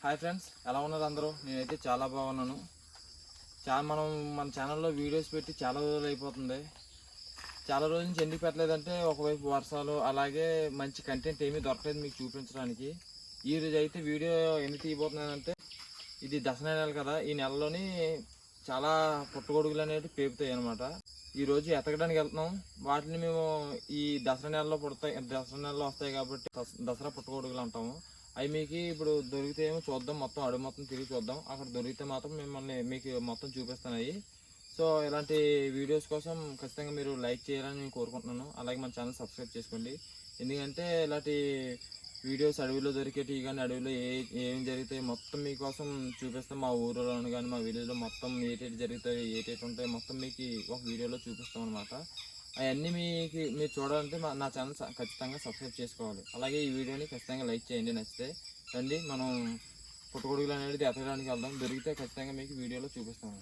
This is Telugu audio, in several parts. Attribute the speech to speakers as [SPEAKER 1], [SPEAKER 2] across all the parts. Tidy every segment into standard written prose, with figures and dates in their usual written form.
[SPEAKER 1] హాయ్ ఫ్రెండ్స్, ఎలా ఉన్నారు అందరూ? నేనైతే చాలా బాగున్నాను. మనం మన ఛానల్లో వీడియోస్ పెట్టి చాలా రోజులు అయిపోతుంది. చాలా రోజుల నుంచి ఎందుకు పెట్టలేదంటే, ఒకవైపు వర్షాలు, అలాగే మంచి కంటెంట్ ఏమీ దొరకలేదు మీకు చూపించడానికి. ఈరోజు అయితే వీడియో ఎందుకు తీయబోతున్నానంటే, ఇది దసరా నెల కదా, ఈ నెలలోని చాలా పుట్టగొడుగులు అనేవి పేపుతాయి అన్నమాట. ఈరోజు ఎతకడానికి వెళ్తున్నాం. వాటిని మేము ఈ దసరా నెలలో దసరా నెలలో వస్తాయి కాబట్టి దసరా పుట్టగొడుగులు అంటాము. అవి మీకు ఇప్పుడు దొరికితేమో చూద్దాం, మొత్తం అడుగు మొత్తం తిరిగి చూద్దాం. అక్కడ దొరికితే మాత్రం మిమ్మల్ని మీకు మొత్తం చూపిస్తాను అవి. సో ఇలాంటి వీడియోస్ కోసం ఖచ్చితంగా మీరు లైక్ చేయాలని నేను కోరుకుంటున్నాను. అలాగే మన ఛానల్ సబ్స్క్రైబ్ చేసుకోండి. ఎందుకంటే ఇలాంటి వీడియోస్ అడవిలో దొరికేటివి కానీ, అడవిలో ఏం జరుగుతాయి మొత్తం మీకోసం చూపిస్తాం. మా ఊరిలోను కానీ మా విలేజ్లో మొత్తం ఏటేటి జరుగుతాయి, ఏటేటి ఉంటాయి మొత్తం మీకు ఒక వీడియోలో చూపిస్తాం అనమాట. అవన్నీ మీరు చూడాలంటే నా ఛానల్ ఖచ్చితంగా సబ్స్క్రైబ్ చేసుకోవాలి. అలాగే ఈ వీడియోని ఖచ్చితంగా లైక్ చేయండి నచ్చితే. రండి మనం పుట్టగొడుగులు అనేది ఎతకడానికి వెళ్దాం. దొరికితే ఖచ్చితంగా మీకు వీడియోలో చూపిస్తాము.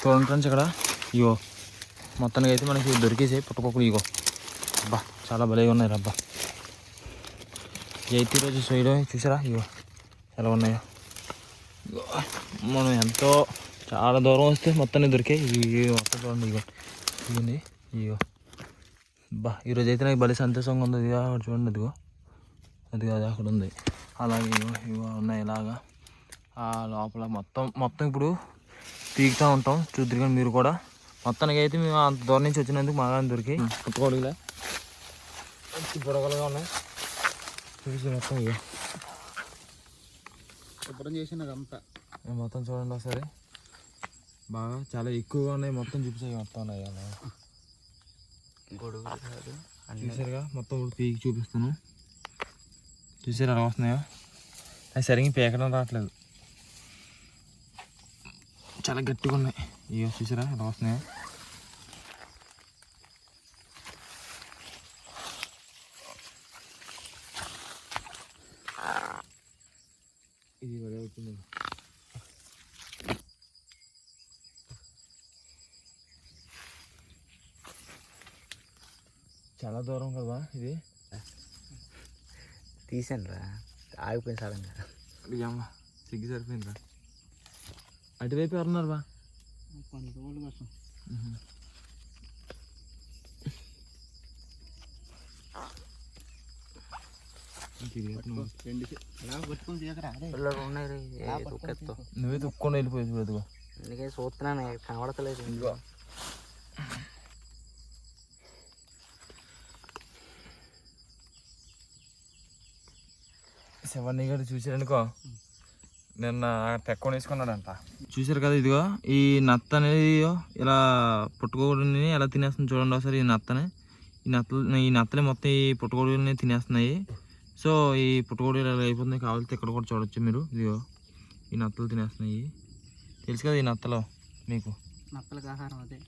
[SPEAKER 1] చూడండి ఫ్రెండ్స్, ఇక్కడ ఇగో మొత్తానికి అయితే మనకి దొరికేసాయి పుట్టకొక్కలు. ఇగో అబ్బా చాలా భలేగా ఉన్నాయి రబ్బా. అయితే ఈరోజు సైడ్ చూసారా ఇగో ఎలా ఉన్నాయో. ఇగో మనం ఎంతో చాలా దూరం వస్తే మొత్తాన్ని దొరికాయి. ఇవి మొత్తం చూడండి ఇగో ఇవన్నీ ఇగో. అబ్బా ఈరోజు అయితే నాకు భలే సంతోషంగా ఉంది. ఇదిగా చూడండి, అదిగా అది అక్కడ ఉంది. అలాగే ఇగో ఇగో ఉన్నాయి ఇలాగా ఆ లోపల మొత్తం ఇప్పుడు పీకుతూ ఉంటాం. చూద్దరు కానీ మీరు కూడా. మొత్తానికి అయితే మేము అంత దూరం నుంచి వచ్చినందుకు మాగా దొరికి పుట్టుకోడుగులే బుడగలుగా ఉన్నాయి. చూసి మొత్తం ఇక శుభ్రం చేసిన అంతా మొత్తం చూడండి ఒకసారి. బాగా చాలా ఎక్కువగా ఉన్నాయి. మొత్తం చూపించాయి మొత్తం ఉన్నాయి అలా గొడుగు చూసారుగా. మొత్తం ఇప్పుడు పీకి చూపిస్తాను. చూసారు ఎలా వస్తున్నాయో. అది సరిగ్గా పీకడం రావట్లేదు, చాలా గట్టిగా ఉన్నాయి. ఇక చూసారా ఎలా వస్తున్నాయో. ఇది వరే అవుతుంది. చాలా దూరం కదా ఇది.
[SPEAKER 2] తీసాను రా, ఆగిపోయింది సడన్గా.
[SPEAKER 1] అమ్మ సిగ్గు సరిపోయిందిరా. అటువైపు ఎవరున్నారు బా?
[SPEAKER 2] కొన్ని రోజుల కోసం
[SPEAKER 1] నువ్వే తుక్కొని వెళ్ళిపోయి బతుగా.
[SPEAKER 2] అందుకే చూస్తున్నాను, కనబడతలేదు.
[SPEAKER 1] ఇదిగో శివన్ని గారు చూసారనుకో నిన్న తెక్కుని వేసుకున్నాడంట. చూసారు కదా, ఇదిగో ఈ నత్త అనేది ఇలా పుట్టుకోడిని ఎలా తినేస్తుంది చూడండి ఒకసారి. ఈ నత్తలు మొత్తం ఈ పుట్టుకోడిని తినేస్తున్నాయి. సో ఈ పుట్టుకోడి ఇలా అయిపోతుంది. కావాలితే ఇక్కడ కూడా చూడొచ్చు మీరు. ఇదిగో ఈ నత్తలు తినేస్తున్నాయి. తెలుసు కదా ఈ నత్తలు మీకు.
[SPEAKER 2] నత్తలకి ఆహారం అదే.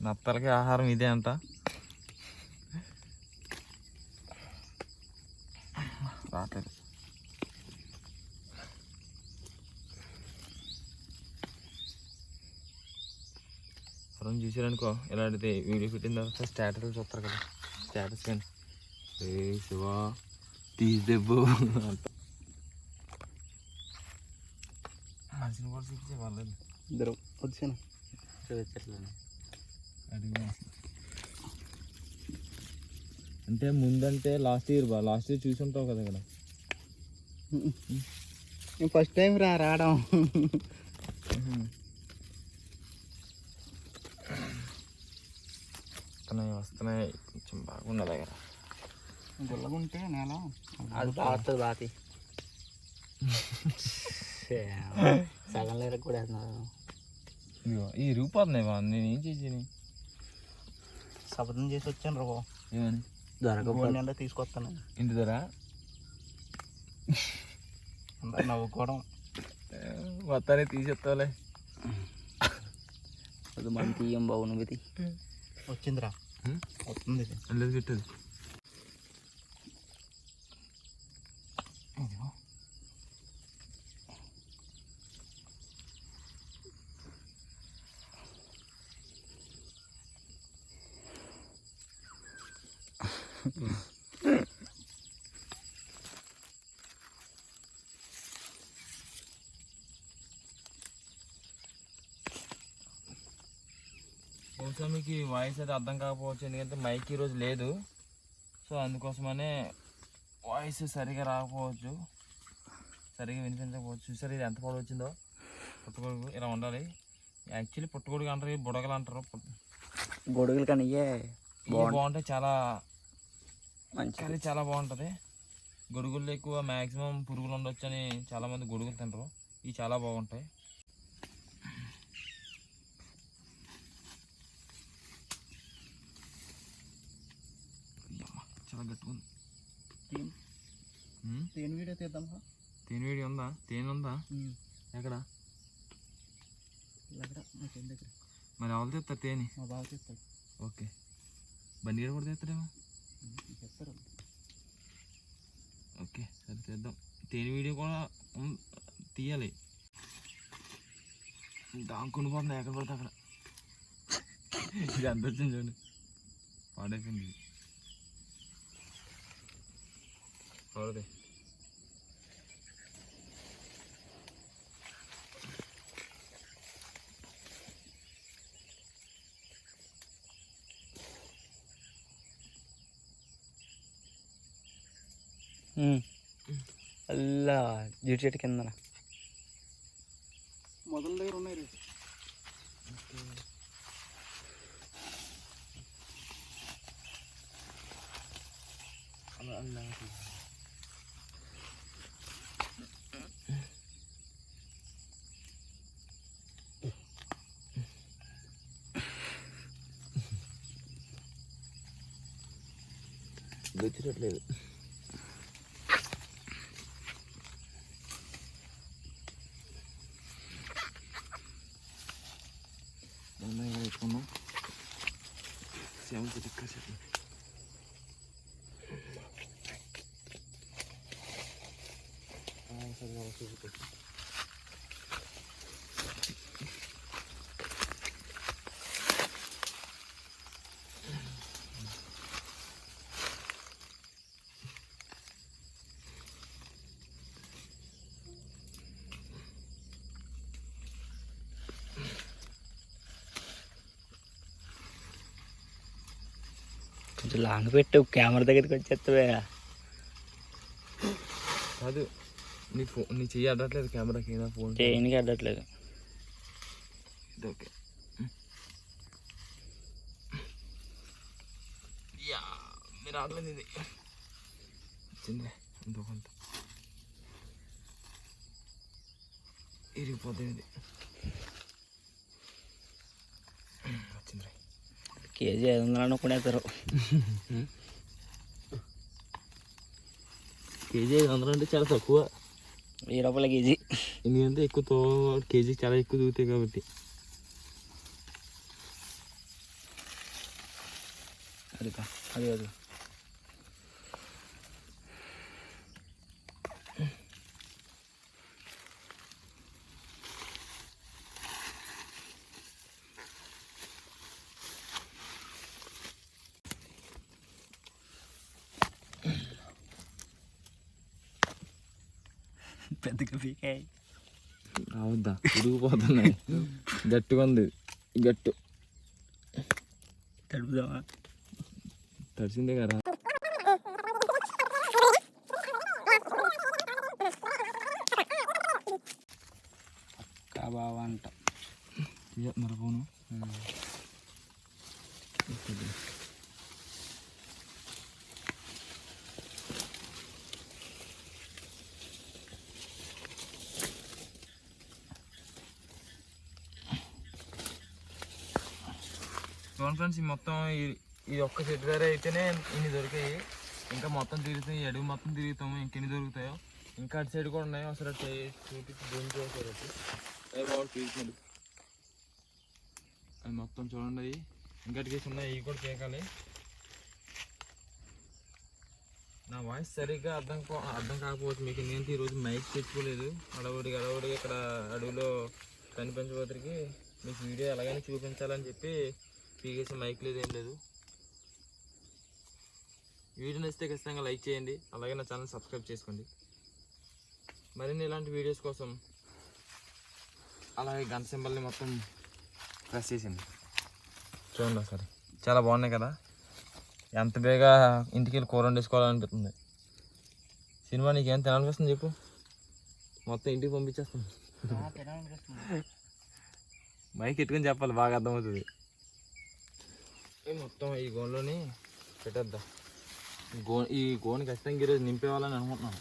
[SPEAKER 1] నత్తలకి ఆహారం ఇదే అంట. రావట్లేదు. ఎవరైనా చూసారనుకో ఇలాంటిది వీడియో పెట్టిన తర్వాత స్టేటస్లు చూస్తారు కదా, స్టేటస్ కానీ ఏ శివా తీసిదెబ్బు అంట. మనిషిని కూడా చూపించే వాళ్ళది.
[SPEAKER 2] ఇద్దరు వచ్చాను చూపించట్లేదు.
[SPEAKER 1] అంటే ముందంటే లాస్ట్ ఇయర్ చూసి ఉంటావు కదా ఇక్కడ.
[SPEAKER 2] నేను ఫస్ట్ టైం రావడం.
[SPEAKER 1] వస్తున్నాయి కొంచెం బాగుండ దగ్గర.
[SPEAKER 2] గుల్లగుంటే నేల అది బాగుతుంది. బాతి సగం లేర కూడా వేస్తున్నారు.
[SPEAKER 1] ఈ రూపాయలు నేను ఏం చేసి
[SPEAKER 2] శపథం చేసి వచ్చాను రా.
[SPEAKER 1] ఏమని
[SPEAKER 2] దొరకపోతే తీసుకొస్తాను.
[SPEAKER 1] ఇంటి ధర
[SPEAKER 2] నవ్వుకోవడం
[SPEAKER 1] మొత్తాన్ని తీసేస్తావులే.
[SPEAKER 2] అది మన తీయం బాగున్నది. వచ్చిందిరా వస్తుంది.
[SPEAKER 1] లేదు పెట్టదు. బహుశా మీకు వాయిస్ అయితే అర్థం కాకపోవచ్చు, ఎందుకంటే మైక్ ఈరోజు లేదు. సో అందుకోసమనే వాయిస్ సరిగా రాకపోవచ్చు, సరిగా వినిపించకపోవచ్చు. చూసారు ఇది ఎంత పొడవు వచ్చిందో. పుట్టుగొడుగు ఇలా ఉండాలి. యాక్చువల్లీ పుట్టుగొడుగు అంటారు, బుడగలు అంటారు.
[SPEAKER 2] గొడుగులు కానీ
[SPEAKER 1] బాగుంటాయి, చాలా మంచి, చాలా బాగుంటుంది. గొడుగుల్లో ఎక్కువ మ్యాక్సిమం పురుగులు ఉండొచ్చు అని చాలామంది గొడుగులు తింటారు. ఇవి చాలా బాగుంటాయి. చాలా గట్టుకుంది.
[SPEAKER 2] తేనె వీడియో తీద్దాం.
[SPEAKER 1] తేనె వీడియో ఉందా? తేనె ఉందా? ఎక్కడ? మరి ఎవరు తెస్తారు తేనె?
[SPEAKER 2] బాగా తీస్తాడు.
[SPEAKER 1] ఓకే, బండి కూడా తెస్తాడేమో. ఓకే సరే చేద్దాం. తేనె వీడియో కూడా తీయాలి. దాంకొని పోతుంది ఎక్కడ పడితే అక్కడ. ఇది ఎంత వచ్చింది చూడండి, పాడైపోయింది. పడదే
[SPEAKER 2] అలా జీడి చెట్టు కింద మొదల దగ్గర ఉన్నాయి.
[SPEAKER 1] వచ్చినట్లేదు. వేసుకున్నాం సేవ చెక్క చెట్లు.
[SPEAKER 2] కొంచెం లాంగ్ పెట్టు, కెమెరా దగ్గరికి వచ్చేస్తావే.
[SPEAKER 1] కాదు నీ చెయ్యి అడ్డట్లేదు కెమెరాకి. ఫోన్
[SPEAKER 2] చేయనికి అడ్డట్లేదు.
[SPEAKER 1] ఓకే మీరు ఆడలేదు. ఇది వచ్చింది ఎంతో కొంత. ఇరిగిపోతుంది. వచ్చింది
[SPEAKER 2] కేజీ 500 కొనేస్తారు.
[SPEAKER 1] కేజీ 500 అంటే చాలా తక్కువ.
[SPEAKER 2] 1000 రూపాయల కేజీ.
[SPEAKER 1] ఎందుకంటే ఎక్కువ కేజీ చాలా ఎక్కువ దూగుతాయి కాబట్టి.
[SPEAKER 2] అది అది పెద్దగా పీకాయి
[SPEAKER 1] అవుద్దా ఇరిగిపోతున్నాయి. గట్టిగా ఉంది గట్టు.
[SPEAKER 2] తడుపుదామా?
[SPEAKER 1] తడిసిందే కదా.
[SPEAKER 2] అక్క బావ అంట
[SPEAKER 1] మరపోను. చూడండి ఫ్రెండ్స్, ఈ మొత్తం ఈ ఒక్క చెట్టు దగ్గర అయితేనే ఇన్ని దొరికాయి. ఇంకా మొత్తం తిరుగుతాయి, ఈ అడుగు మొత్తం తిరుగుతాము, ఇంకెన్ని దొరుకుతాయో. ఇంకా అటు సైడ్ కూడా ఉన్నాయి. ఒకసారి చూపించి చూసారు అవి బాగా పీకుతుంది. అది మొత్తం చూడండి, అవి ఇంకా అటుకేసి ఉన్నాయి. ఇవి కూడా పీకాలి. నా వాయిస్ సరిగ్గా అర్థం కాకపోవచ్చు మీకు, ఎందుకంటే ఈరోజు మైక్ తెచ్చుకోలేదు. అడవుడిగా ఇక్కడ అడవిలో కనిపించబోతురికి మీకు వీడియో ఎలాగైనా చూపించాలని చెప్పి పీకేసి మైక్ లేదు, ఏం లేదు. వీడియో నచ్చితే ఖచ్చితంగా లైక్ చేయండి, అలాగే నా ఛానల్ సబ్స్క్రైబ్ చేసుకోండి. మరిన్ని ఇలాంటి వీడియోస్ కోసం అలాగే గంట సింబల్ని మొత్తం ప్రెస్ చేసింది. చూడండి ఒకసారి, చాలా బాగున్నాయి కదా. ఎంత బేగా ఇంటికి వెళ్ళి కూర వండేసుకోవాలనిపిస్తుంది. సినిమా నీకేం తినాలనిపిస్తుంది చెప్పు, మొత్తం ఇంటికి పంపించేస్తాను. మైక్ ఎట్టుకుని చెప్పాలి, బాగా అర్థమవుతుంది. మొత్తం ఈ గోన్లోని పెట్టేద్దాం. ఈ గోని ఖచ్చితంగా ఈరోజు నింపేవాలని అనుకుంటున్నాను.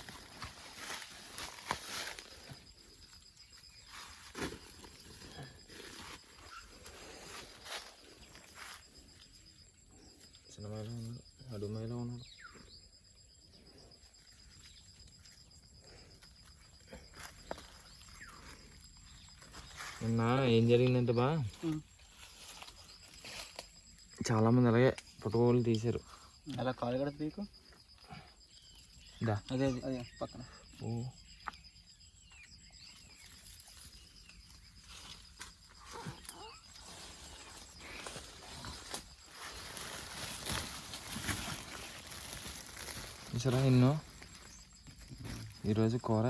[SPEAKER 1] చిన్నమాయలో ఉన్నాడు, అడుమాయలో ఉన్నాడు. నిన్న ఏం జరిగిందంటే బా, చాలామంది అలాగే పుట్టుకోలు తీశారు.
[SPEAKER 2] అలా కాలు కూడా పీకు. అదే అదే పక్కన.
[SPEAKER 1] ఓ చూసారా ఎన్నో. ఈరోజు కూర